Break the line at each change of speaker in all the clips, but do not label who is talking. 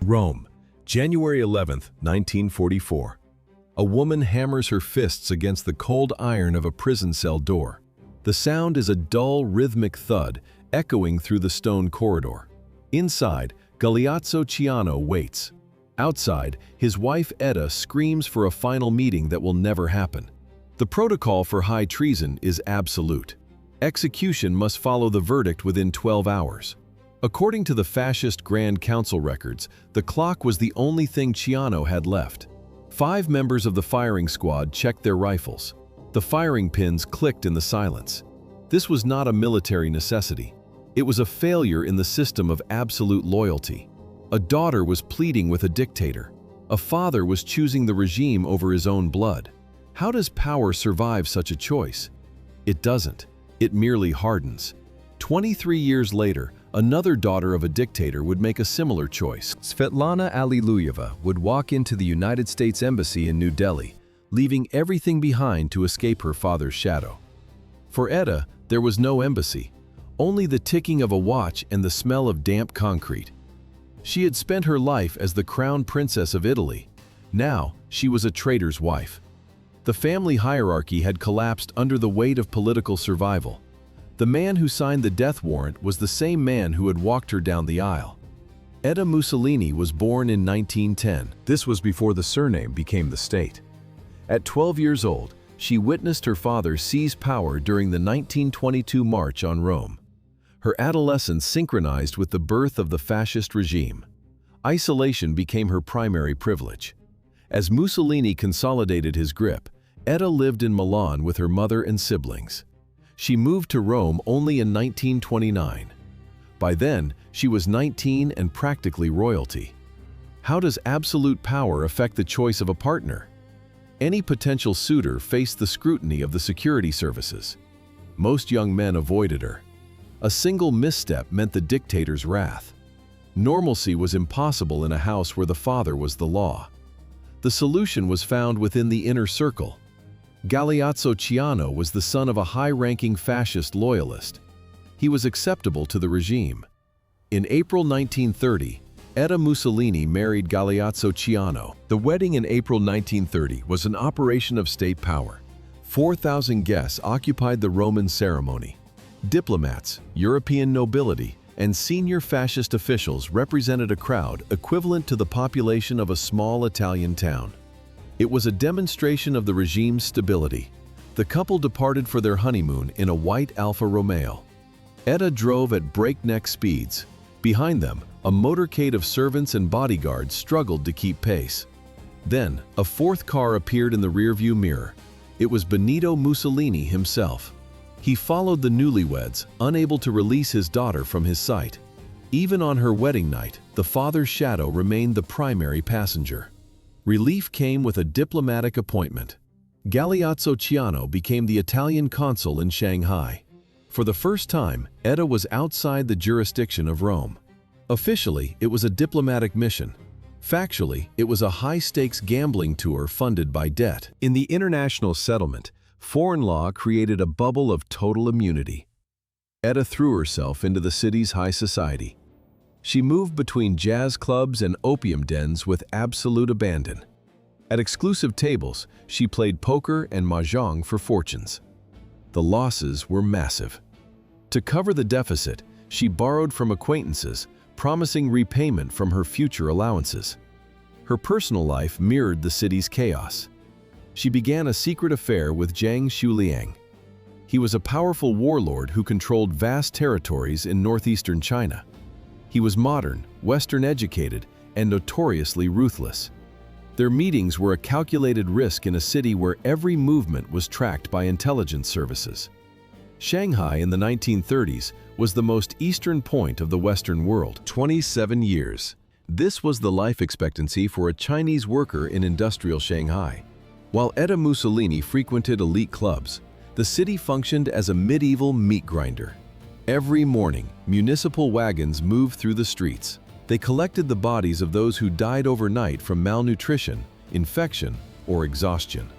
Rome, January 11, 1944. A woman hammers her fists against the cold iron of a prison cell door. The sound is a dull, rhythmic thud echoing through the stone corridor. Inside, Galeazzo Ciano waits. Outside, his wife Etta screams for a final meeting that will never happen. The protocol for high treason is absolute. Execution must follow the verdict within 12 hours. According to the fascist Grand Council records, the clock was the only thing Ciano had left. 5 members of the firing squad checked their rifles. The firing pins clicked in the silence. This was not a military necessity. It was a failure in the system of absolute loyalty. A daughter was pleading with a dictator. A father was choosing the regime over his own blood. How does power survive such a choice? It doesn't. It merely hardens. 23 years later, another daughter of a dictator would make a similar choice. Svetlana Alliluyeva would walk into the United States Embassy in New Delhi, leaving everything behind to escape her father's shadow. For Etta, there was no embassy, only the ticking of a watch and the smell of damp concrete. She had spent her life as the crown princess of Italy. Now, she was a traitor's wife. The family hierarchy had collapsed under the weight of political survival. The man who signed the death warrant was the same man who had walked her down the aisle. Etta Mussolini was born in 1910. This was before the surname became the state. At 12 years old, she witnessed her father seize power during the 1922 March on Rome. Her adolescence synchronized with the birth of the fascist regime. Isolation became her primary privilege. As Mussolini consolidated his grip, Etta lived in Milan with her mother and siblings. She moved to Rome only in 1929. By then, she was 19 and practically royalty. How does absolute power affect the choice of a partner? Any potential suitor faced the scrutiny of the security services. Most young men avoided her. A single misstep meant the dictator's wrath. Normalcy was impossible in a house where the father was the law. The solution was found within the inner circle. Galeazzo Ciano was the son of a high-ranking fascist loyalist. He was acceptable to the regime. In April 1930, Etta Mussolini married Galeazzo Ciano. The wedding in April 1930 was an operation of state power. 4,000 guests occupied the Roman ceremony. Diplomats, European nobility, and senior fascist officials represented a crowd equivalent to the population of a small Italian town. It was a demonstration of the regime's stability. The couple departed for their honeymoon in a white Alfa Romeo. Etta drove at breakneck speeds. Behind them, a motorcade of servants and bodyguards struggled to keep pace. Then, a fourth car appeared in the rearview mirror. It was Benito Mussolini himself. He followed the newlyweds, unable to release his daughter from his sight. Even on her wedding night, the father's shadow remained the primary passenger. Relief came with a diplomatic appointment. Galeazzo Ciano became the Italian consul in Shanghai. For the first time, Etta was outside the jurisdiction of Rome. Officially, it was a diplomatic mission. Factually, it was a high-stakes gambling tour funded by debt. In the international settlement, foreign law created a bubble of total immunity. Etta threw herself into the city's high society. She moved between jazz clubs and opium dens with absolute abandon. At exclusive tables, she played poker and mahjong for fortunes. The losses were massive. To cover the deficit, she borrowed from acquaintances, promising repayment from her future allowances. Her personal life mirrored the city's chaos. She began a secret affair with Zhang Xuliang. He was a powerful warlord who controlled vast territories in northeastern China. He was modern, Western-educated, and notoriously ruthless. Their meetings were a calculated risk in a city where every movement was tracked by intelligence services. Shanghai in the 1930s was the most eastern point of the Western world, 27 years. This was the life expectancy for a Chinese worker in industrial Shanghai. While Etta Mussolini frequented elite clubs, the city functioned as a medieval meat grinder. Every morning, municipal wagons moved through the streets. They collected the bodies of those who died overnight from malnutrition, infection, or exhaustion.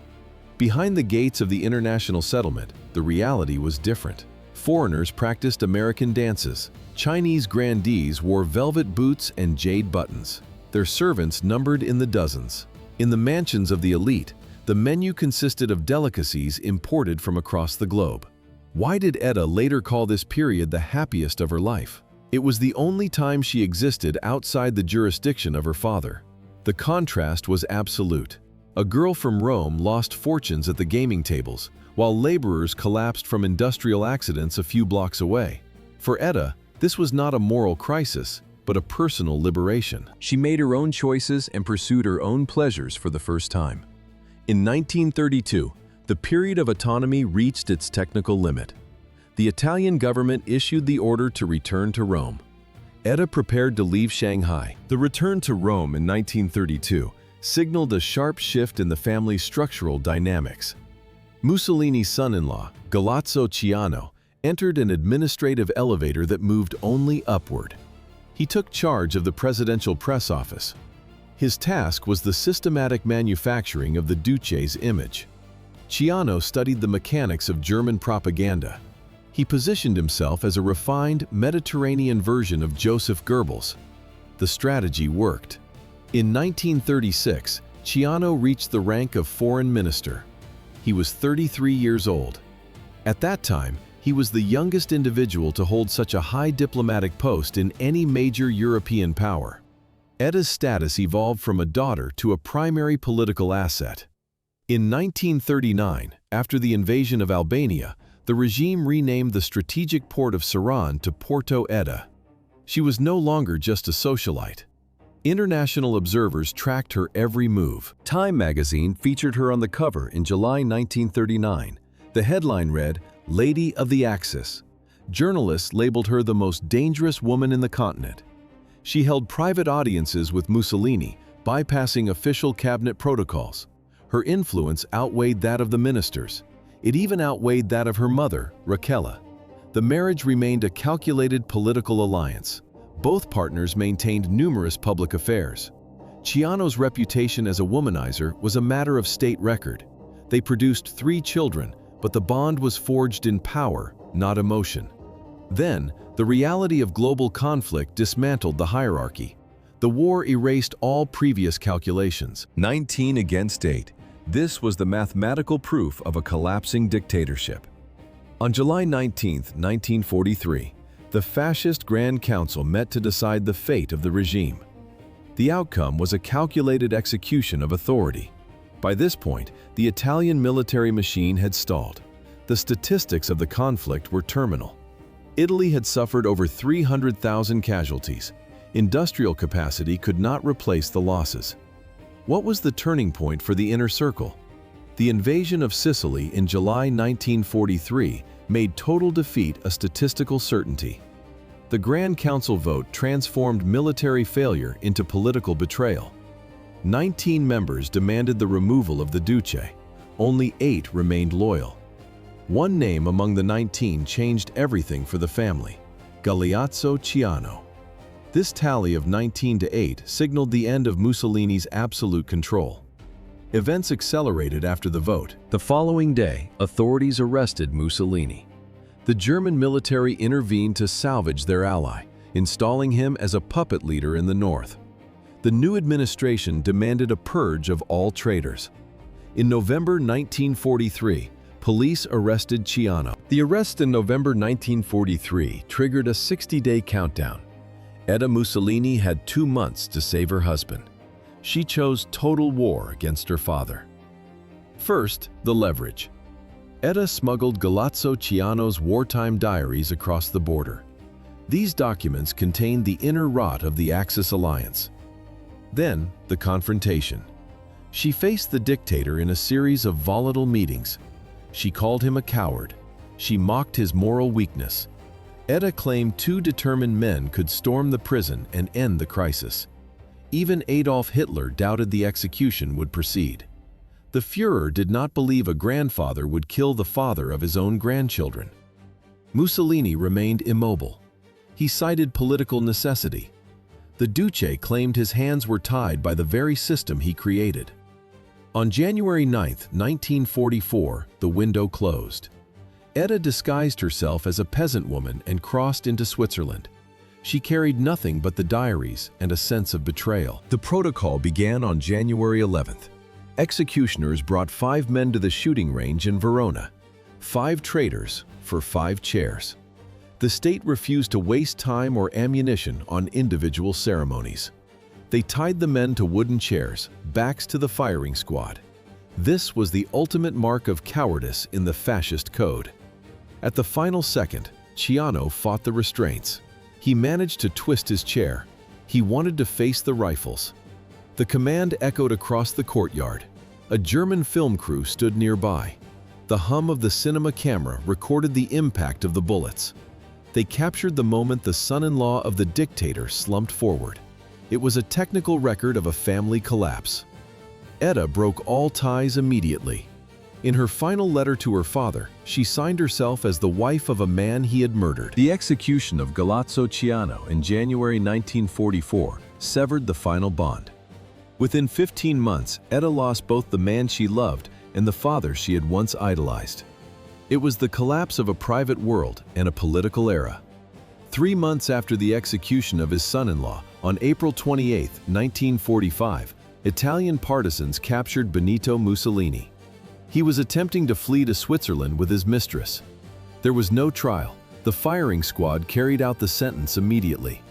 Behind the gates of the international settlement, the reality was different. Foreigners practiced American dances. Chinese grandees wore velvet boots and jade buttons. Their servants numbered in the dozens. In the mansions of the elite, the menu consisted of delicacies imported from across the globe. Why did Edda later call this period the happiest of her life? It was the only time she existed outside the jurisdiction of her father. The contrast was absolute. A girl from Rome lost fortunes at the gaming tables, while laborers collapsed from industrial accidents a few blocks away. For Edda, this was not a moral crisis, but a personal liberation. She made her own choices and pursued her own pleasures for the first time. In 1932, the period of autonomy reached its technical limit. The Italian government issued the order to return to Rome. Edda prepared to leave Shanghai. The return to Rome in 1932 signaled a sharp shift in the family's structural dynamics. Mussolini's son-in-law, Galeazzo Ciano, entered an administrative elevator that moved only upward. He took charge of the presidential press office. His task was the systematic manufacturing of the Duce's image. Ciano studied the mechanics of German propaganda. He positioned himself as a refined Mediterranean version of Joseph Goebbels. The strategy worked. In 1936, Ciano reached the rank of foreign minister. He was 33 years old. At that time, he was the youngest individual to hold such a high diplomatic post in any major European power. Edda's status evolved from a daughter to a primary political asset. In 1939, after the invasion of Albania, the regime renamed the strategic port of Saran to Porto Edda. She was no longer just a socialite. International observers tracked her every move. Time magazine featured her on the cover in July 1939. The headline read, "Lady of the Axis." Journalists labeled her the most dangerous woman in the continent. She held private audiences with Mussolini, bypassing official cabinet protocols. Her influence outweighed that of the ministers. It even outweighed that of her mother, Rachela. The marriage remained a calculated political alliance. Both partners maintained numerous public affairs. Ciano's reputation as a womanizer was a matter of state record. They produced 3 children, but the bond was forged in power, not emotion. Then, the reality of global conflict dismantled the hierarchy. The war erased all previous calculations. 19 against 8. This was the mathematical proof of a collapsing dictatorship. On July 19, 1943, the Fascist Grand Council met to decide the fate of the regime. The outcome was a calculated execution of authority. By this point, the Italian military machine had stalled. The statistics of the conflict were terminal. Italy had suffered over 300,000 casualties. Industrial capacity could not replace the losses. What was the turning point for the inner circle? The invasion of Sicily in July 1943 made total defeat a statistical certainty. The Grand Council vote transformed military failure into political betrayal. 19 members demanded the removal of the Duce. Only 8 remained loyal. One name among the 19 changed everything for the family: Galeazzo Ciano. This tally of 19-8 signaled the end of Mussolini's absolute control. Events accelerated after the vote. The following day, authorities arrested Mussolini. The German military intervened to salvage their ally, installing him as a puppet leader in the north. The new administration demanded a purge of all traitors. In November 1943, police arrested Ciano. The arrest in November 1943 triggered a 60-day countdown. Edda Mussolini had 2 months to save her husband. She chose total war against her father. First, the leverage. Edda smuggled Galeazzo Ciano's wartime diaries across the border. These documents contained the inner rot of the Axis alliance. Then, the confrontation. She faced the dictator in a series of volatile meetings. She called him a coward. She mocked his moral weakness. Edda claimed 2 determined men could storm the prison and end the crisis. Even Adolf Hitler doubted the execution would proceed. The Führer did not believe a grandfather would kill the father of his own grandchildren. Mussolini remained immobile. He cited political necessity. The Duce claimed his hands were tied by the very system he created. On January 9, 1944, the window closed. Edda disguised herself as a peasant woman and crossed into Switzerland. She carried nothing but the diaries and a sense of betrayal. The protocol began on January 11th. Executioners brought 5 men to the shooting range in Verona. 5 traitors for 5 chairs. The state refused to waste time or ammunition on individual ceremonies. They tied the men to wooden chairs, backs to the firing squad. This was the ultimate mark of cowardice in the fascist code. At the final second, Ciano fought the restraints. He managed to twist his chair. He wanted to face the rifles. The command echoed across the courtyard. A German film crew stood nearby. The hum of the cinema camera recorded the impact of the bullets. They captured the moment the son-in-law of the dictator slumped forward. It was a technical record of a family collapse. Edda broke all ties immediately. In her final letter to her father, she signed herself as the wife of a man he had murdered. The execution of Galeazzo Ciano in January 1944 severed the final bond. Within 15 months, Edda lost both the man she loved and the father she had once idolized. It was the collapse of a private world and a political era. 3 months after the execution of his son-in-law, on April 28, 1945, Italian partisans captured Benito Mussolini. He was attempting to flee to Switzerland with his mistress. There was no trial. The firing squad carried out the sentence immediately.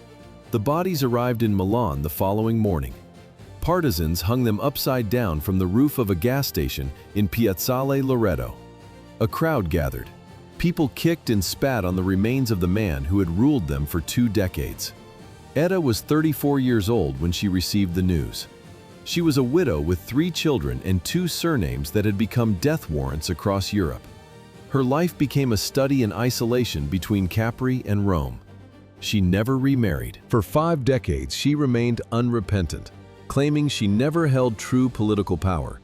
The bodies arrived in Milan the following morning. Partisans hung them upside down from the roof of a gas station in Piazzale Loreto. A crowd gathered. People kicked and spat on the remains of the man who had ruled them for 2 decades. Edda was 34 years old when she received the news. She was a widow with 3 children and 2 surnames that had become death warrants across Europe. Her life became a study in isolation between Capri and Rome. She never remarried. For 5 decades, she remained unrepentant, claiming she never held true political power.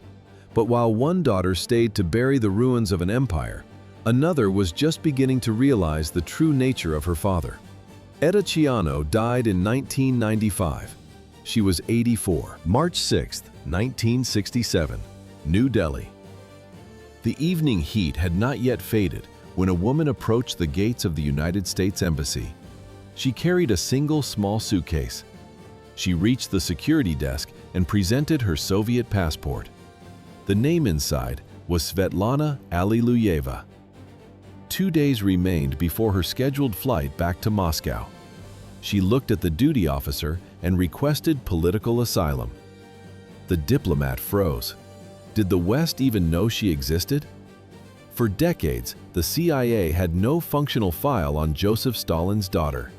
But while one daughter stayed to bury the ruins of an empire, another was just beginning to realize the true nature of her father. Edda Ciano died in 1995. She was 84. March 6, 1967, New Delhi. The evening heat had not yet faded when a woman approached the gates of the United States Embassy. She carried a single small suitcase. She reached the security desk and presented her Soviet passport. The name inside was Svetlana Alliluyeva. 2 days remained before her scheduled flight back to Moscow. She looked at the duty officer and requested political asylum. The diplomat froze. Did the West even know she existed? For decades, the CIA had no functional file on Joseph Stalin's daughter.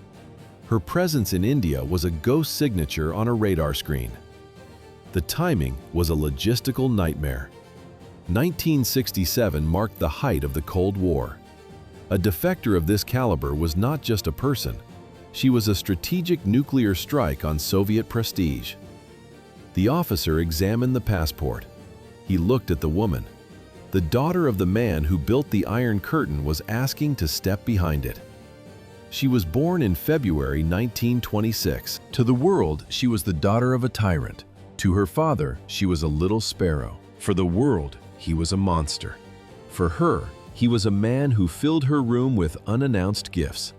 Her presence in India was a ghost signature on a radar screen. The timing was a logistical nightmare. 1967 marked the height of the Cold War. A defector of this caliber was not just a person. She was a strategic nuclear strike on Soviet prestige. The officer examined the passport. He looked at the woman. The daughter of the man who built the Iron Curtain was asking to step behind it. She was born in February 1926. To the world, she was the daughter of a tyrant. To her father, she was a little sparrow. For the world, he was a monster. For her, he was a man who filled her room with unannounced gifts.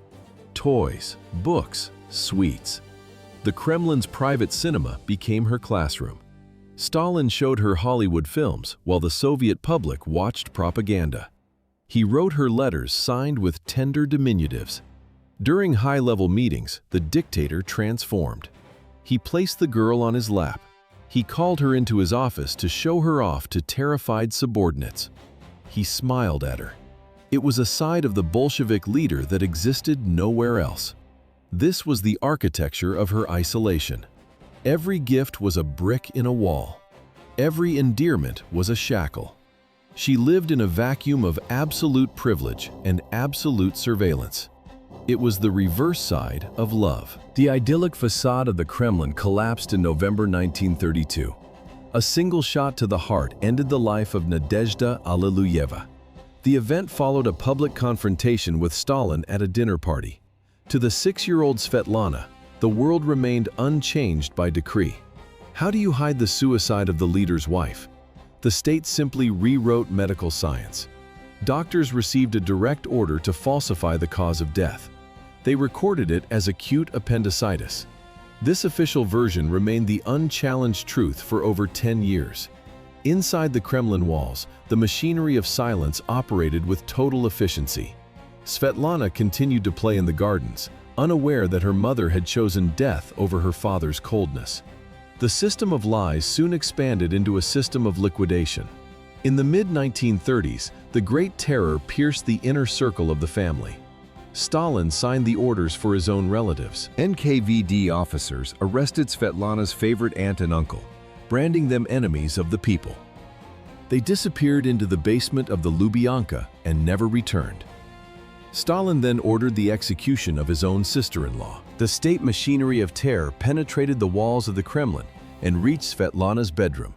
Toys, books, sweets. The Kremlin's private cinema became her classroom. Stalin showed her Hollywood films while the Soviet public watched propaganda. He wrote her letters signed with tender diminutives. During high-level meetings, the dictator transformed. He placed the girl on his lap. He called her into his office to show her off to terrified subordinates. He smiled at her. It was a side of the Bolshevik leader that existed nowhere else. This was the architecture of her isolation. Every gift was a brick in a wall. Every endearment was a shackle. She lived in a vacuum of absolute privilege and absolute surveillance. It was the reverse side of love. The idyllic facade of the Kremlin collapsed in November 1932. A single shot to the heart ended the life of Nadezhda Alliluyeva. The event followed a public confrontation with Stalin at a dinner party. To the 6-year-old Svetlana, the world remained unchanged by decree. How do you hide the suicide of the leader's wife? The state simply rewrote medical science. Doctors received a direct order to falsify the cause of death. They recorded it as acute appendicitis. This official version remained the unchallenged truth for over 10 years. Inside the Kremlin walls, the machinery of silence operated with total efficiency. Svetlana continued to play in the gardens, unaware that her mother had chosen death over her father's coldness. The system of lies soon expanded into a system of liquidation. In the mid-1930s, the Great Terror pierced the inner circle of the family. Stalin signed the orders for his own relatives.
NKVD officers arrested Svetlana's favorite aunt and uncle, branding them enemies of the people.
They disappeared into the basement of the Lubyanka and never returned. Stalin then ordered the execution of his own sister-in-law. The state machinery of terror penetrated the walls of the Kremlin and reached Svetlana's bedroom.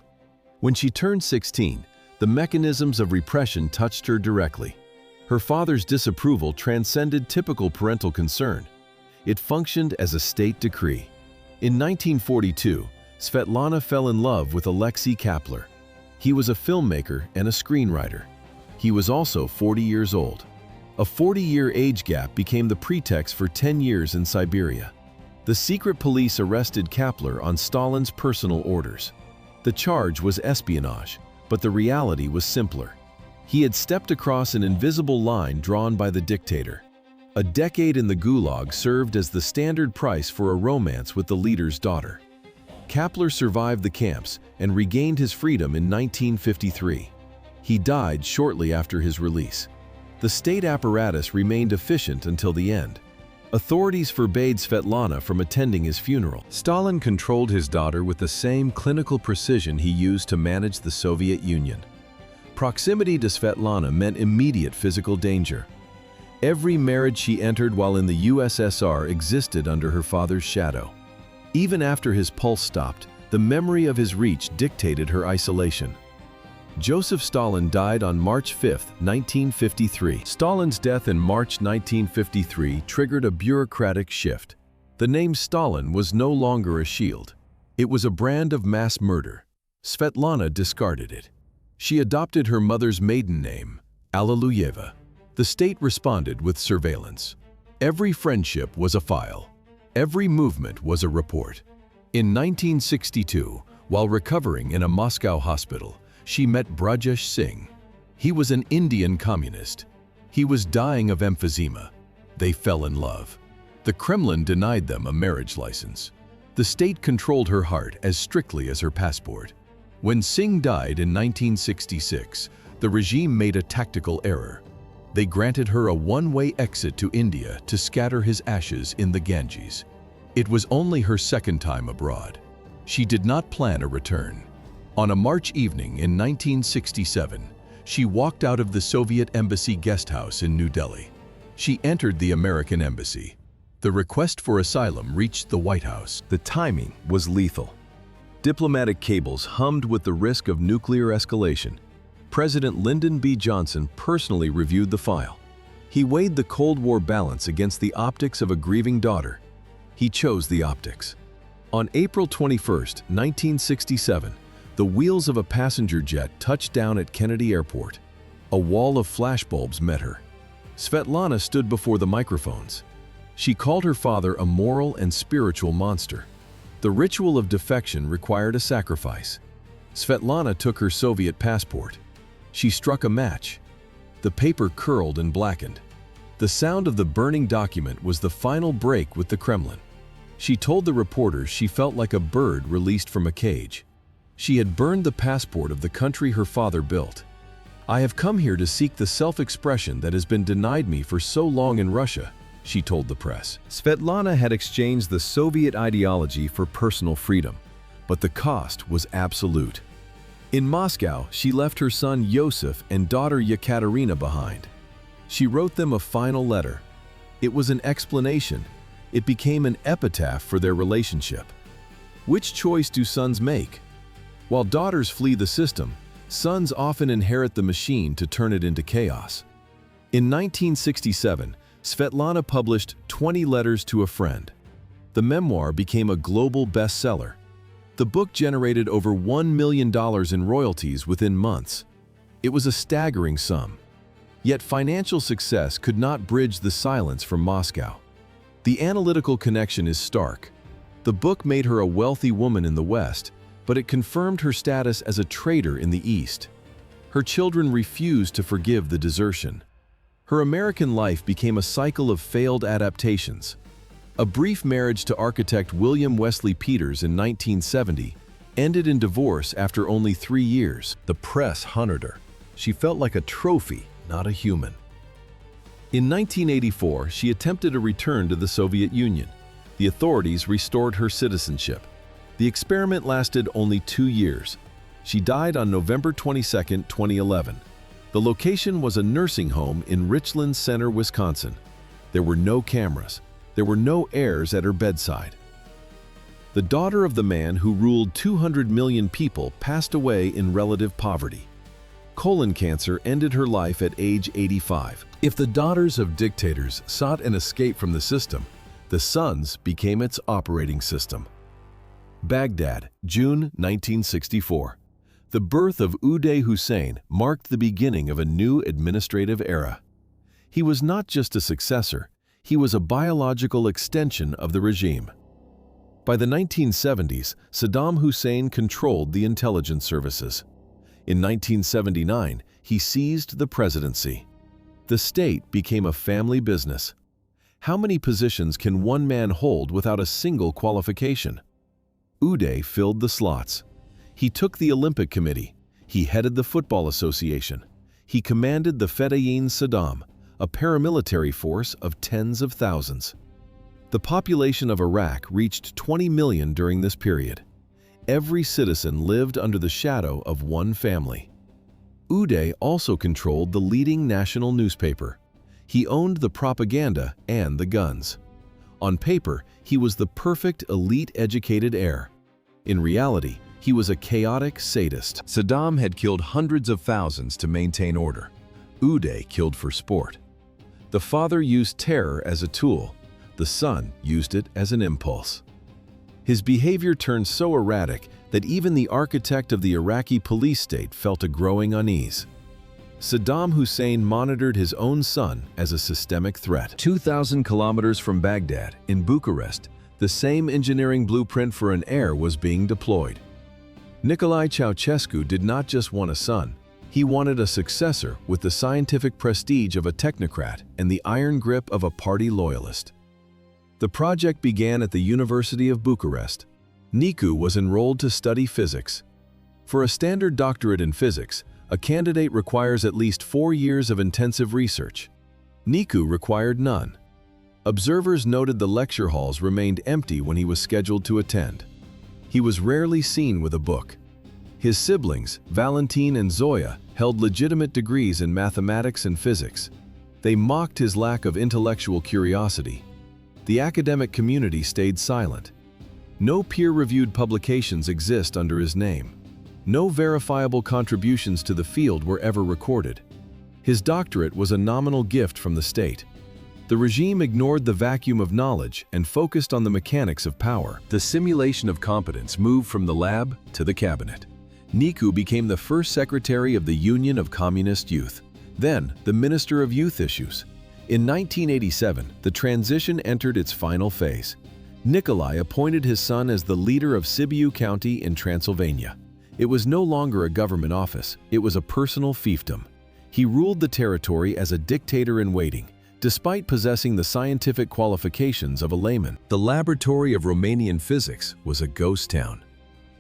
When she turned 16, the mechanisms of repression touched her directly. Her father's disapproval transcended typical parental concern. It functioned as a state decree. In 1942, Svetlana fell in love with Alexei Kapler. He was a filmmaker and a screenwriter. He was also 40 years old. A 40-year age gap became the pretext for 10 years in Siberia. The secret police arrested Kapler on Stalin's personal orders. The charge was espionage, but the reality was simpler. He had stepped across an invisible line drawn by the dictator. A decade in the Gulag served as the standard price for a romance with the leader's daughter. Kapler survived the camps and regained his freedom in 1953. He died shortly after his release. The state apparatus remained efficient until the end. Authorities forbade Svetlana from attending his funeral. Stalin controlled his daughter with the same clinical precision he used to manage the Soviet Union. Proximity to Svetlana meant immediate physical danger. Every marriage she entered while in the USSR existed under her father's shadow. Even after his pulse stopped, the memory of his reach dictated her isolation. Joseph Stalin died on March 5, 1953. Stalin's death in March 1953 triggered a bureaucratic shift. The name Stalin was no longer a shield. It was a brand of mass murder. Svetlana discarded it. She adopted her mother's maiden name, Alliluyeva. The state responded with surveillance. Every friendship was a file. Every movement was a report. In 1962, while recovering in a Moscow hospital, she met Brajesh Singh. He was an Indian communist. He was dying of emphysema. They fell in love. The Kremlin denied them a marriage license. The state controlled her heart as strictly as her passport. When Singh died in 1966, the regime made a tactical error. They granted her a one-way exit to India to scatter his ashes in the Ganges. It was only her second time abroad. She did not plan a return. On a March evening in 1967, she walked out of the Soviet Embassy guest house in New Delhi. She entered the American embassy. The request for asylum reached the White House.
The timing was lethal.
Diplomatic cables hummed with the risk of nuclear escalation. President Lyndon B. Johnson personally reviewed the file. He weighed the Cold War balance against the optics of a grieving daughter. He chose the optics. On April 21, 1967, the wheels of a passenger jet touched down at Kennedy Airport. A wall of flashbulbs met her. Svetlana stood before the microphones. She called her father a moral and spiritual monster. The ritual of defection required a sacrifice. Svetlana took her Soviet passport. She struck a match. The paper curled and blackened. The sound of the burning document was the final break with the Kremlin. She told the reporters she felt like a bird released from a cage. She had burned the passport of the country her father built. "I have come here to seek the self-expression that has been denied me for so long in Russia," she told the press.
Svetlana had exchanged the Soviet ideology for personal freedom, but the cost was absolute.
In Moscow, she left her son Yosef and daughter Yekaterina behind. She wrote them a final letter. It was an explanation. It became an epitaph for their relationship. Which choice do sons make? While daughters flee the system, sons often inherit the machine to turn it into chaos. In 1967, Svetlana published 20 Letters to a Friend. The memoir became a global bestseller. The book generated over $1 million in royalties within months. It was a staggering sum. Yet financial success could not bridge the silence from Moscow. The analytical connection is stark. The book made her a wealthy woman in the West, but it confirmed her status as a traitor in the East. Her children refused to forgive the desertion. Her American life became a cycle of failed adaptations. A brief marriage to architect William Wesley Peters in 1970 ended in divorce after only 3 years. The press hunted her. She felt like a trophy, not a human. In 1984, she attempted a return to the Soviet Union. The authorities restored her citizenship. The experiment lasted only 2 years. She died on November 22, 2011. The location was a nursing home in Richland Center, Wisconsin. There were no cameras. There were no heirs at her bedside. The daughter of the man who ruled 200 million people passed away in relative poverty. Colon cancer ended her life at age 85. If the daughters of dictators sought an escape from the system, the sons became its operating system. Baghdad, June 1964. The birth of Uday Hussein marked the beginning of a new administrative era. He was not just a successor, he was a biological extension of the regime. By the 1970s, Saddam Hussein controlled the intelligence services. In 1979, he seized the presidency. The state became a family business. How many positions can one man hold without a single qualification? Uday filled the slots. He took the Olympic Committee. He headed the Football Association. He commanded the Fedayeen Saddam, a paramilitary force of tens of thousands. The population of Iraq reached 20 million during this period. Every citizen lived under the shadow of one family. Uday also controlled the leading national newspaper. He owned the propaganda and the guns. On paper, he was the perfect elite-educated heir. In reality, he was a chaotic sadist. Saddam had killed hundreds of thousands to maintain order. Uday killed for sport. The father used terror as a tool. The son used it as an impulse. His behavior turned so erratic that even the architect of the Iraqi police state felt a growing unease. Saddam Hussein monitored his own son as a systemic threat. 2,000 kilometers from Baghdad, in Bucharest, the same engineering blueprint for an heir was being deployed. Nicolae Ceausescu did not just want a son, he wanted a successor with the scientific prestige of a technocrat and the iron grip of a party loyalist. The project began at the University of Bucharest. Nicu was enrolled to study physics. For a standard doctorate in physics, a candidate requires at least 4 years of intensive research. Nicu required none. Observers noted the lecture halls remained empty when he was scheduled to attend. He was rarely seen with a book. His siblings, Valentin and Zoya, held legitimate degrees in mathematics and physics. They mocked his lack of intellectual curiosity. The academic community stayed silent. No peer-reviewed publications exist under his name. No verifiable contributions to the field were ever recorded. His doctorate was a nominal gift from the state. The regime ignored the vacuum of knowledge and focused on the mechanics of power. The simulation of competence moved from the lab to the cabinet. Nicu became the first secretary of the Union of Communist Youth, then the Minister of Youth Issues. In 1987, the transition entered its final phase. Nicolae appointed his son as the leader of Sibiu County in Transylvania. It was no longer a government office, it was a personal fiefdom. He ruled the territory as a dictator in waiting, despite possessing the scientific qualifications of a layman. The laboratory of Romanian physics was a ghost town.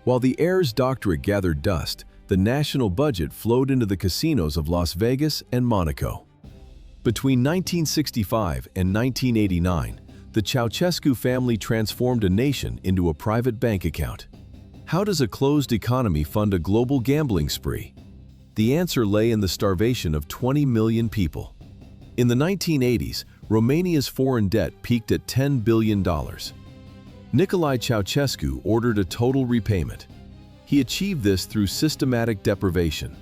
While the heir's doctorate gathered dust, the national budget flowed into the casinos of Las Vegas and Monaco. Between 1965 and 1989, the Ceausescu family transformed a nation into a private bank account. How does a closed economy fund a global gambling spree? The answer lay in the starvation of 20 million people. In the 1980s, Romania's foreign debt peaked at $10 billion. Nicolae Ceausescu ordered a total repayment. He achieved this through systematic deprivation.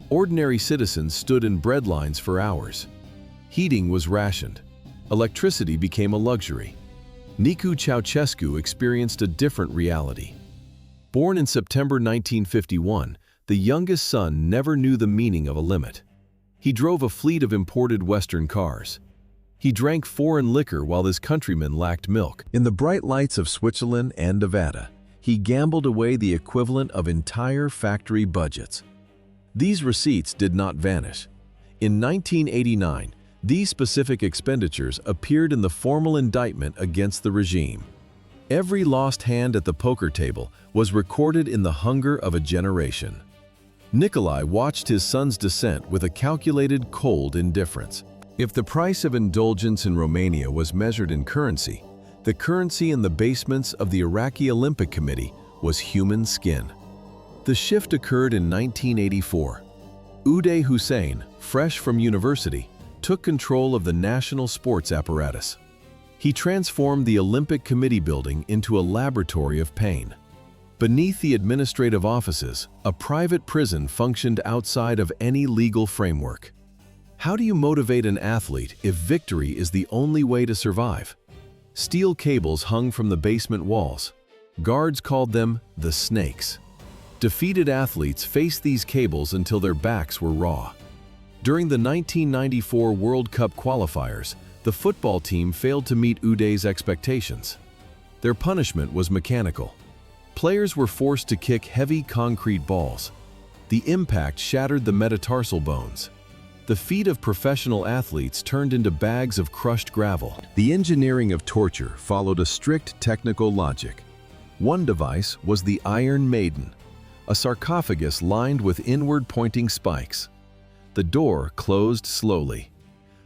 Ordinary citizens stood in bread lines for hours. Heating was rationed. Electricity became a luxury. Nicu Ceausescu experienced a different reality. Born in September 1951, the youngest son never knew the meaning of a limit. He drove a fleet of imported Western cars. He drank foreign liquor while his countrymen lacked milk.
In the bright lights of Switzerland and Nevada, he gambled away the equivalent of entire factory budgets. These receipts did not vanish. In 1989, these specific expenditures appeared in the formal indictment against the regime. Every lost hand at the poker table was recorded in the hunger of a generation. Nikolai watched his son's descent with a calculated, cold indifference. If the price of indulgence in Romania was measured in currency, the currency in the basements of the Iraqi Olympic Committee was human skin. The shift occurred in 1984. Uday Hussein, fresh from university, took control of the national sports apparatus. He transformed the Olympic Committee building into a laboratory of pain. Beneath the administrative offices, a private prison functioned outside of any legal framework. How do you motivate an athlete if victory is the only way to survive? Steel cables hung from the basement walls. Guards called them the snakes. Defeated athletes faced these cables until their backs were raw. During the 1994 World Cup qualifiers, the football team failed to meet Uday's expectations. Their punishment was mechanical. Players were forced to kick heavy concrete balls. The impact shattered the metatarsal bones. The feet of professional athletes turned into bags of crushed gravel. The engineering of torture followed a strict technical logic. One device was the Iron Maiden, a sarcophagus lined with inward-pointing spikes. The door closed slowly.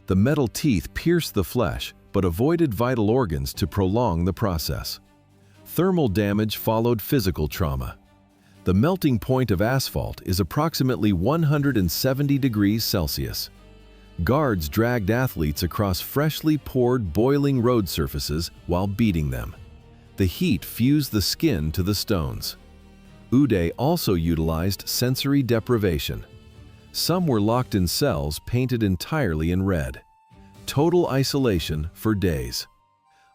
The metal teeth pierced the flesh, but avoided vital organs to prolong the process. Thermal damage followed physical trauma. The melting point of asphalt is approximately 170 degrees Celsius. Guards dragged athletes across freshly poured boiling road surfaces while beating them. The heat fused the skin to the stones. Uday also utilized sensory deprivation. Some were locked in cells painted entirely in red. Total isolation for days.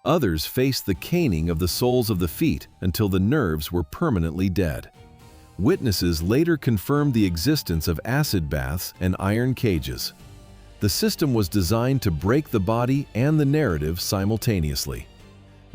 Others faced the caning of the soles of the feet until the nerves were permanently dead. Witnesses later confirmed the existence of acid baths and iron cages. The system was designed to break the body and the narrative simultaneously.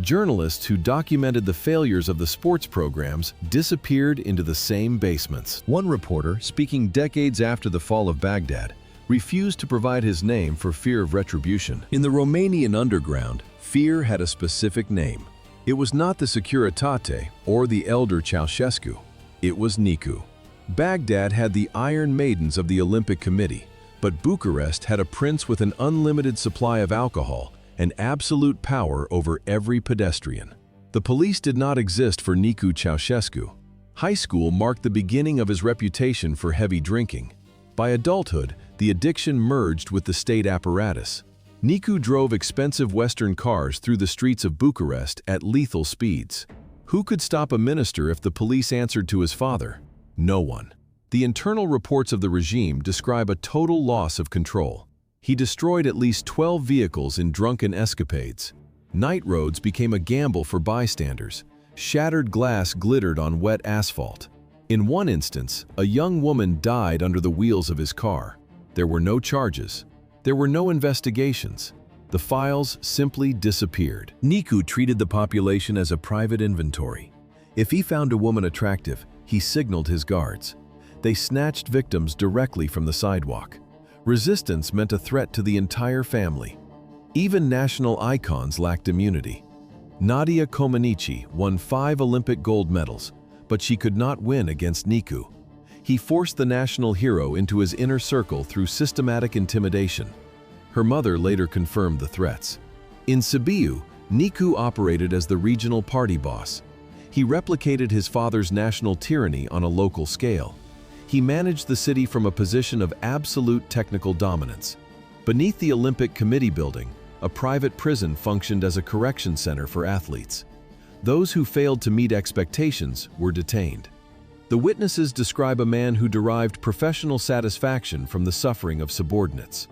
Journalists who documented the failures of the sports programs disappeared into the same basements. One reporter, speaking decades after the fall of Baghdad, refused to provide his name for fear of retribution. In the Romanian underground, fear had a specific name. It was not the Securitate or the elder Ceausescu. It was Nicu. Baghdad had the Iron Maidens of the Olympic Committee, but Bucharest had a prince with an unlimited supply of alcohol and absolute power over every pedestrian. The police did not exist for Nicu Ceausescu. High school marked the beginning of his reputation for heavy drinking. By adulthood, the addiction merged with the state apparatus. Nicu drove expensive Western cars through the streets of Bucharest at lethal speeds. Who could stop a minister if the police answered to his father? No one. The internal reports of the regime describe a total loss of control. He destroyed at least 12 vehicles in drunken escapades. Night roads became a gamble for bystanders. Shattered glass glittered on wet asphalt. In one instance, a young woman died under the wheels of his car. There were no charges. There were no investigations. The files simply disappeared. Nicu treated the population as a private inventory. If he found a woman attractive, he signaled his guards. They snatched victims directly from the sidewalk. Resistance meant a threat to the entire family. Even national icons lacked immunity. Nadia Comaneci won 5 Olympic gold medals, but she could not win against Nicu. He forced the national hero into his inner circle through systematic intimidation. Her mother later confirmed the threats. In Sibiu, Nicu operated as the regional party boss. He replicated his father's national tyranny on a local scale. He managed the city from a position of absolute technical dominance. Beneath the Olympic Committee building, a private prison functioned as a correction center for athletes. Those who failed to meet expectations were detained. The witnesses describe a man who derived professional satisfaction from the suffering of subordinates.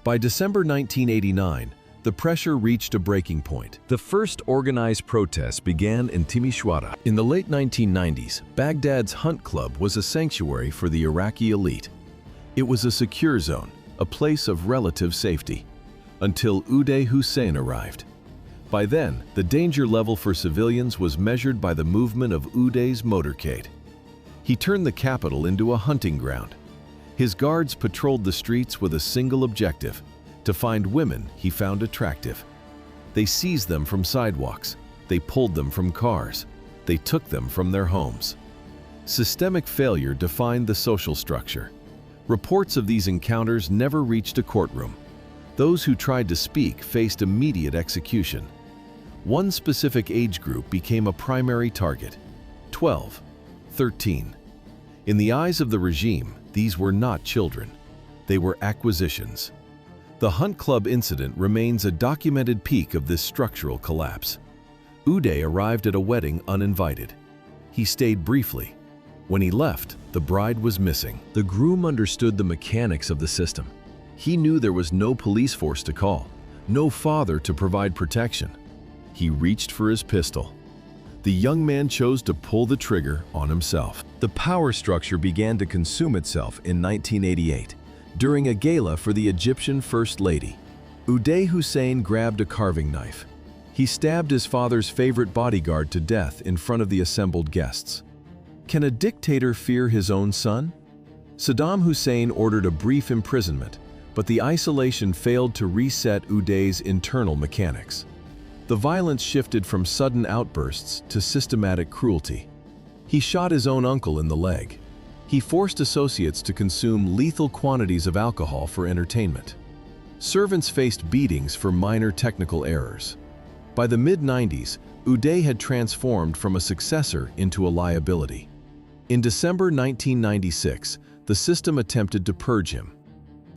By December 1989, the pressure reached a breaking point. The first organized protests began in Timișoara. In the late 1990s, Baghdad's Hunt Club was a sanctuary for the Iraqi elite. It was a secure zone, a place of relative safety.
until Uday Hussein arrived. By then, the danger level for civilians was measured by the movement of Uday's motorcade. He turned the capital into a hunting ground. His guards patrolled the streets with a single objective: to find women he found attractive. They seized them from sidewalks, they pulled them from cars, they took them from their homes. Systemic failure defined the social structure. Reports of these encounters never reached a courtroom. Those who tried to speak faced immediate execution. One specific age group became a primary target: 12, 13. In the eyes of the regime, these were not children. They were acquisitions. The Hunt Club incident remains a documented peak of this structural collapse. Uday arrived at a wedding uninvited. He stayed briefly. When he left, the bride was missing. The groom understood the mechanics of the system. He knew there was no police force to call, no father to provide protection. He reached for his pistol. The young man chose to pull the trigger on himself. The power structure began to consume itself in 1988, during a gala for the Egyptian First Lady. Uday Hussein grabbed a carving knife. He stabbed his father's favorite bodyguard to death in front of the assembled guests. Can a dictator fear his own son? Saddam Hussein ordered a brief imprisonment, but the isolation failed to reset Uday's internal mechanics. The violence shifted from sudden outbursts to systematic cruelty. He shot his own uncle in the leg. He forced associates to consume lethal quantities of alcohol for entertainment. Servants faced beatings for minor technical errors. By the mid-90s, Uday had transformed from a successor into a liability. In December 1996, the system attempted to purge him.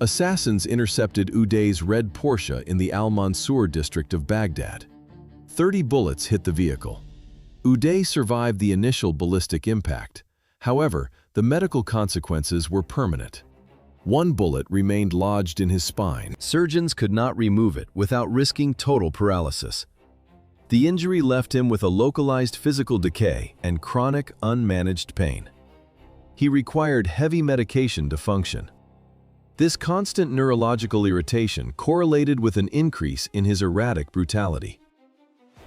Assassins intercepted Uday's red Porsche in the Al-Mansur district of Baghdad. 30 bullets hit the vehicle. Uday survived the initial ballistic impact. However, the medical consequences were permanent. One bullet remained lodged in his spine. Surgeons could not remove it without risking total paralysis. The injury left him with a localized physical decay and chronic, unmanaged pain. He required heavy medication to function. This constant neurological irritation correlated with an increase in his erratic brutality.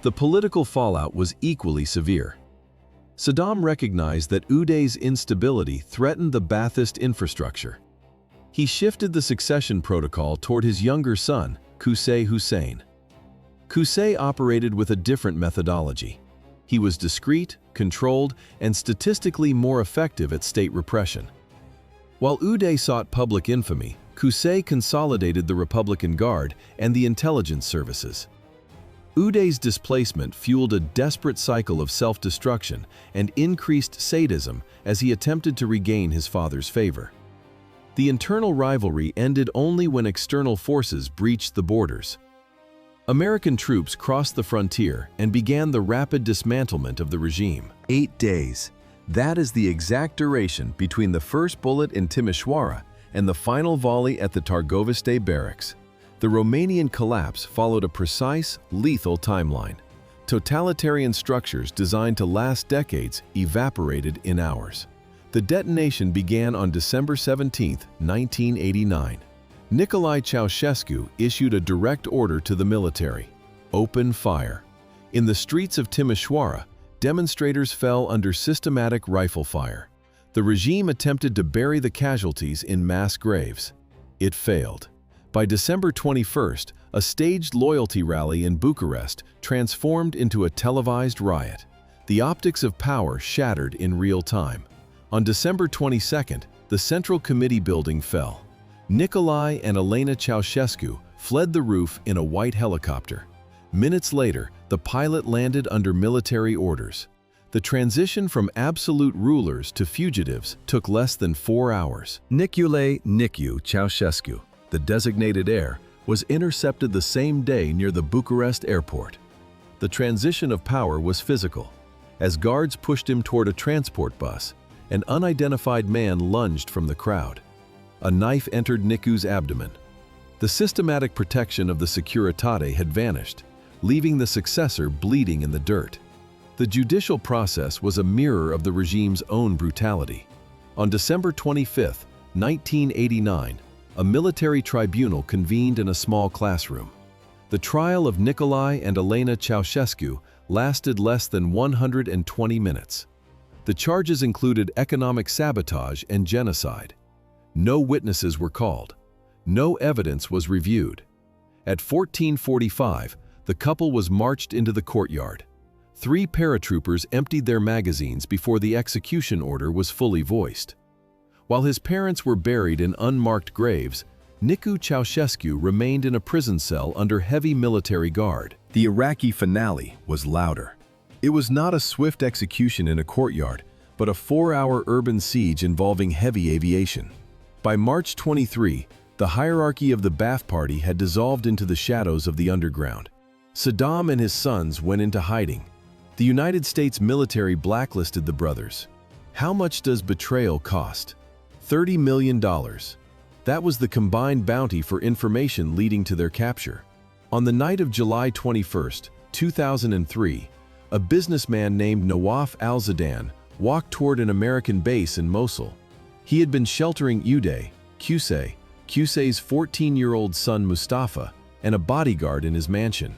The political fallout was equally severe. Saddam recognized that Uday's instability threatened the Ba'athist infrastructure. He shifted the succession protocol toward his younger son, Qusay Hussein. Qusay operated with a different methodology. He was discreet, controlled, and statistically more effective at state repression. While Uday sought public infamy, Qusay consolidated the Republican Guard and the intelligence services. Uday's displacement fueled a desperate cycle of self-destruction and increased sadism as he attempted to regain his father's favor. The internal rivalry ended only when external forces breached the borders. American troops crossed the frontier and began the rapid dismantlement of the regime. 8 days. That is the exact duration between the first bullet in Timișoara and the final volley at the Târgoviște barracks. The Romanian collapse followed a precise, lethal timeline. Totalitarian structures designed to last decades evaporated in hours. The detonation began on December 17, 1989. Nicolae Ceausescu issued a direct order to the military: open fire. In the streets of Timișoara, demonstrators fell under systematic rifle fire. The regime attempted to bury the casualties in mass graves. It failed. By December 21st, a staged loyalty rally in Bucharest transformed into a televised riot. The optics of power shattered in real time. On December 22nd, the Central Committee building fell. Nicolae and Elena Ceausescu fled the roof in a white helicopter. Minutes later, the pilot landed under military orders. The transition from absolute rulers to fugitives took less than 4 hours. Nicolae "Nicu" Ceausescu, the designated heir, was intercepted the same day near the Bucharest airport. The transition of power was physical. As guards pushed him toward a transport bus, an unidentified man lunged from the crowd. A knife entered Nicu's abdomen. The systematic protection of the Securitate had vanished, leaving the successor bleeding in the dirt. The judicial process was a mirror of the regime's own brutality. On December 25, 1989, a military tribunal convened in a small classroom. The trial of Nikolai and Elena Ceausescu lasted less than 120 minutes. The charges included economic sabotage and genocide. No witnesses were called. No evidence was reviewed. At 14:45, the couple was marched into the courtyard. 3 paratroopers emptied their magazines before the execution order was fully voiced. While his parents were buried in unmarked graves, Nicolae Ceausescu remained in a prison cell under heavy military guard.
The Iraqi finale was louder. It was not a swift execution in a courtyard, but a 4-hour urban siege involving heavy aviation. By March 23, the hierarchy of the Ba'ath Party had dissolved into the shadows of the underground. Saddam and his sons went into hiding. The United States military blacklisted the brothers. How much does betrayal cost? $30 million. That was the combined bounty for information leading to their capture. On the night of July 21, 2003, a businessman named Nawaf al-Zidane walked toward an American base in Mosul. He had been sheltering Uday, Qusay's 14-year-old son Mustafa, and a bodyguard in his mansion.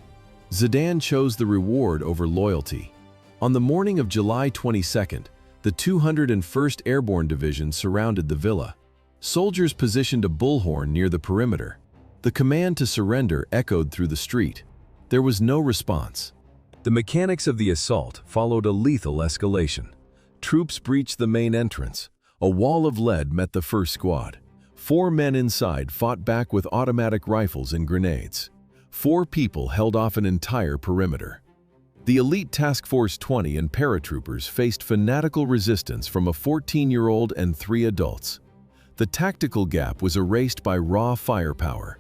Zidane chose the reward over loyalty. On the morning of July 22nd, the 201st Airborne Division surrounded the villa. Soldiers positioned a bullhorn near the perimeter. The command to surrender echoed through the street. There was no response. The mechanics of the assault followed a lethal escalation. Troops breached the main entrance. A wall of lead met the first squad. 4 men inside fought back with automatic rifles and grenades. 4 people held off an entire perimeter. The elite Task Force 20 and paratroopers faced fanatical resistance from a 14-year-old and 3 adults. The tactical gap was erased by raw firepower.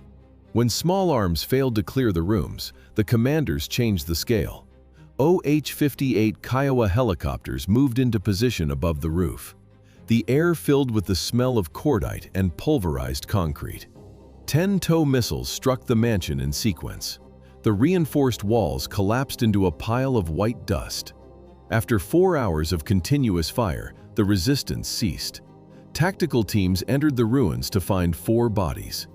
When small arms failed to clear the rooms, the commanders changed the scale. OH-58 Kiowa helicopters moved into position above the roof. The air filled with the smell of cordite and pulverized concrete. 10 TOW missiles struck the mansion in sequence. The reinforced walls collapsed into a pile of white dust. After 4 hours of continuous fire, the resistance ceased. Tactical teams entered the ruins to find 4 bodies.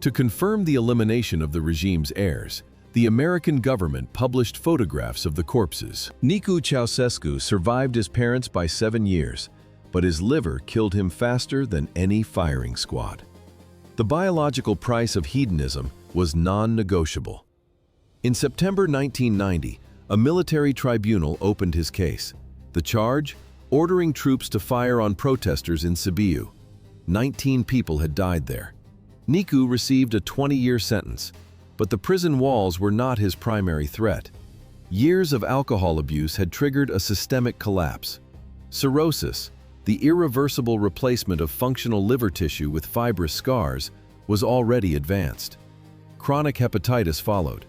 To confirm the elimination of the regime's heirs, the American government published photographs of the corpses. Nicolae Ceausescu survived his parents by 7 years, but his liver killed him faster than any firing squad. The biological price of hedonism was non-negotiable. In September 1990, a military tribunal opened his case. The charge? Ordering troops to fire on protesters in Sibiu. 19 people had died there. Nicolae received a 20-year sentence, but the prison walls were not his primary threat. Years of alcohol abuse had triggered a systemic collapse. Cirrhosis, the irreversible replacement of functional liver tissue with fibrous scars, was already advanced. Chronic hepatitis followed.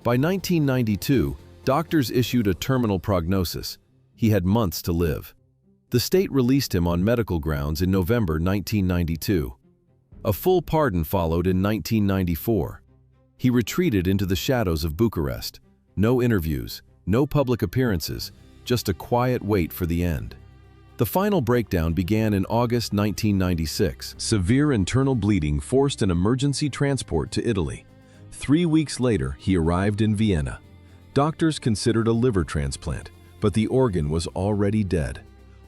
By 1992, doctors issued a terminal prognosis. He had months to live. The state released him on medical grounds in November 1992. A full pardon followed in 1994. He retreated into the shadows of Bucharest. No interviews, no public appearances, just a quiet wait for the end. The final breakdown began in August 1996. Severe internal bleeding forced an emergency transport to Italy. 3 weeks later, he arrived in Vienna. Doctors considered a liver transplant, but the organ was already dead.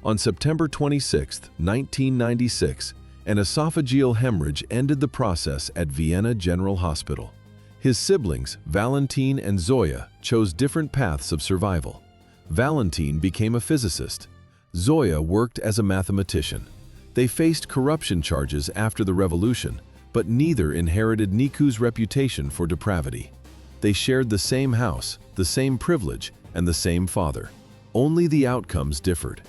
On September 26, 1996, an esophageal hemorrhage ended the process at Vienna General Hospital. His siblings, Valentin and Zoya, chose different paths of survival. Valentin became a physicist. Zoya worked as a mathematician. They faced corruption charges after the revolution, but neither inherited Nicolae's reputation for depravity. They shared the same house, the same privilege, and the same father. Only the outcomes differed.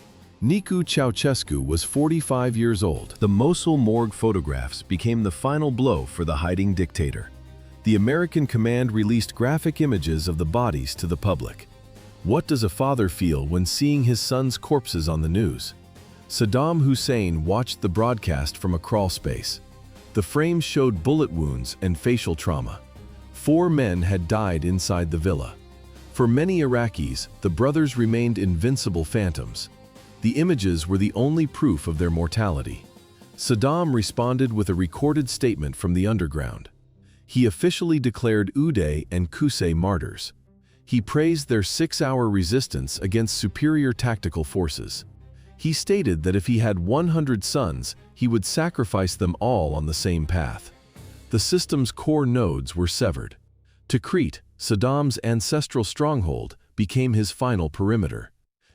Nicolae Ceausescu was 45 years old. The Mosul morgue photographs became the final blow for the hiding dictator. The American command released graphic images of the bodies to the public. What does a father feel when seeing his son's corpses on the news? Saddam Hussein watched the broadcast from a crawl space. The frames showed bullet wounds and facial trauma. 4 men had died inside the villa. For many Iraqis, the brothers remained invincible phantoms. The images were the only proof of their mortality.
Saddam responded with a recorded statement from the underground. He officially declared Uday and Qusay martyrs. He praised their 6-hour resistance against superior tactical forces. He stated that if he had 100 sons, he would sacrifice them all on the same path. The system's core nodes were severed. Tikrit, Saddam's ancestral stronghold, became his final perimeter.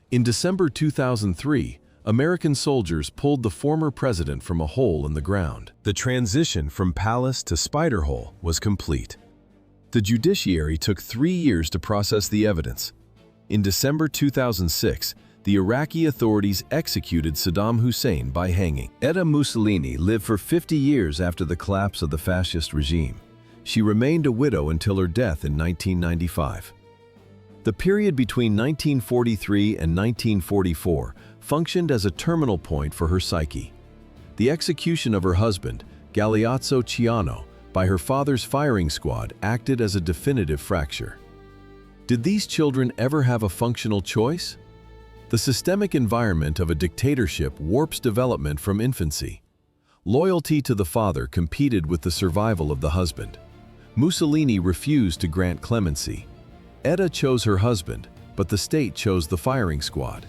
In December 2003, American soldiers pulled the former president from a hole in the ground. The transition from palace to spider hole was complete. The judiciary took 3 years to process the evidence. In December 2006, the Iraqi authorities executed Saddam Hussein by hanging. Etta Mussolini lived for 50 years after the collapse of the fascist regime. She remained a widow until her death in 1995. The period between 1943 and 1944 functioned as a terminal point for her psyche. The execution of her husband, Galeazzo Ciano, by her father's firing squad acted as a definitive fracture. Did these children ever have a functional choice? The systemic environment of a dictatorship warps development from infancy. Loyalty to the father competed with the survival of the husband. Mussolini refused to grant clemency. Etta chose her husband, but the state chose the firing squad.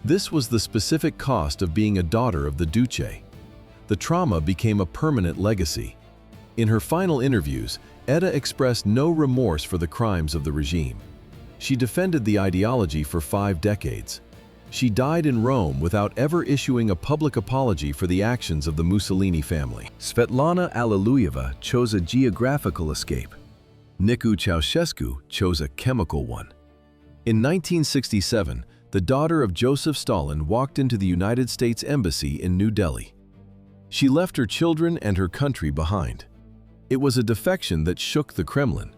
This was the specific cost of being a daughter of the Duce. The trauma became a permanent legacy. In her final interviews, Etta expressed no remorse for the crimes of the regime. She defended the ideology for 5 decades. She died in Rome without ever issuing a public apology for the actions of the Mussolini family. Svetlana Alliluyeva chose a geographical escape. Nicu Ceausescu chose a chemical one. In 1967, the daughter of Joseph Stalin walked into the United States Embassy in New Delhi. She left her children and her country behind. It was a defection that shook the Kremlin.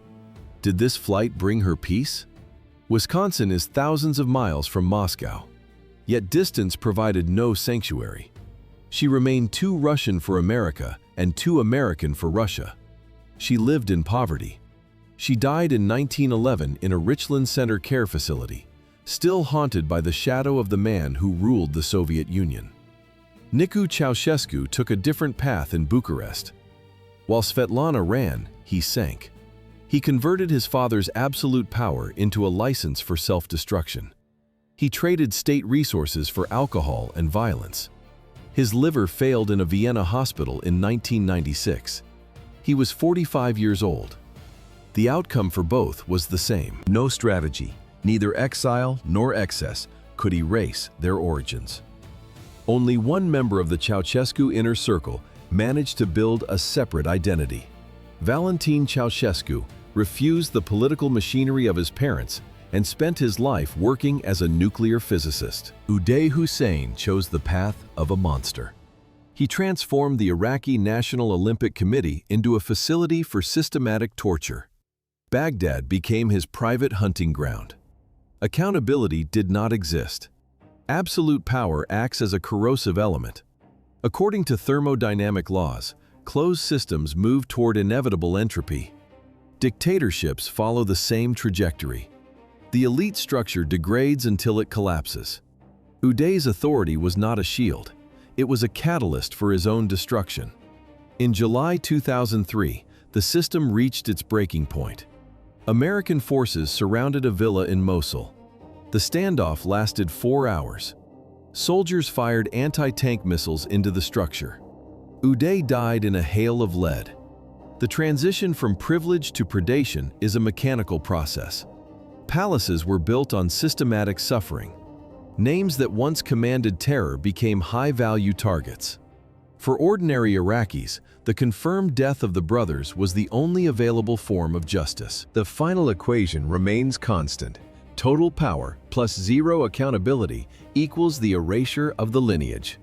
Did this flight bring her peace? Wisconsin is thousands of miles from Moscow, yet distance provided no sanctuary. She remained too Russian for America and too American for Russia. She lived in poverty. She died in 1911 in a Richland Center care facility, still haunted by the shadow of the man who ruled the Soviet Union. Nicu Ceausescu took a different path in Bucharest. While Svetlana ran, he sank. He converted his father's absolute power into a license for self-destruction. He traded state resources for alcohol and violence. His liver failed in a Vienna hospital in 1996. He was 45 years old. The outcome for both was the same. No strategy, neither exile nor excess, could erase their origins. Only one member of the Ceausescu inner circle managed to build a separate identity. Valentin Ceausescu refused the political machinery of his parents and spent his life working as a nuclear physicist. Uday Hussein chose the path of a monster. He transformed the Iraqi National Olympic Committee into a facility for systematic torture. Baghdad became his private hunting ground. Accountability did not exist. Absolute power acts as a corrosive element. According to thermodynamic laws, closed systems move toward inevitable entropy. Dictatorships follow the same trajectory. The elite structure degrades until it collapses. Uday's authority was not a shield. It was a catalyst for his own destruction. In July 2003, the system reached its breaking point. American forces surrounded a villa in Mosul. The standoff lasted 4 hours. Soldiers fired anti-tank missiles into the structure. Uday died in a hail of lead. The transition from privilege to predation is a mechanical process. Palaces were built on systematic suffering. Names that once commanded terror became high-value targets. For ordinary Iraqis, the confirmed death of the brothers was the only available form of justice. The final equation remains constant. Total power plus zero accountability equals the erasure of the lineage.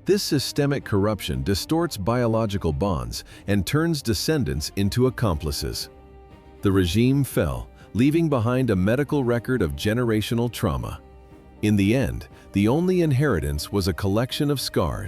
This systemic corruption distorts biological bonds and turns descendants into accomplices. The regime fell, leaving behind a medical record of generational trauma. In the end, the only inheritance was a collection of scars.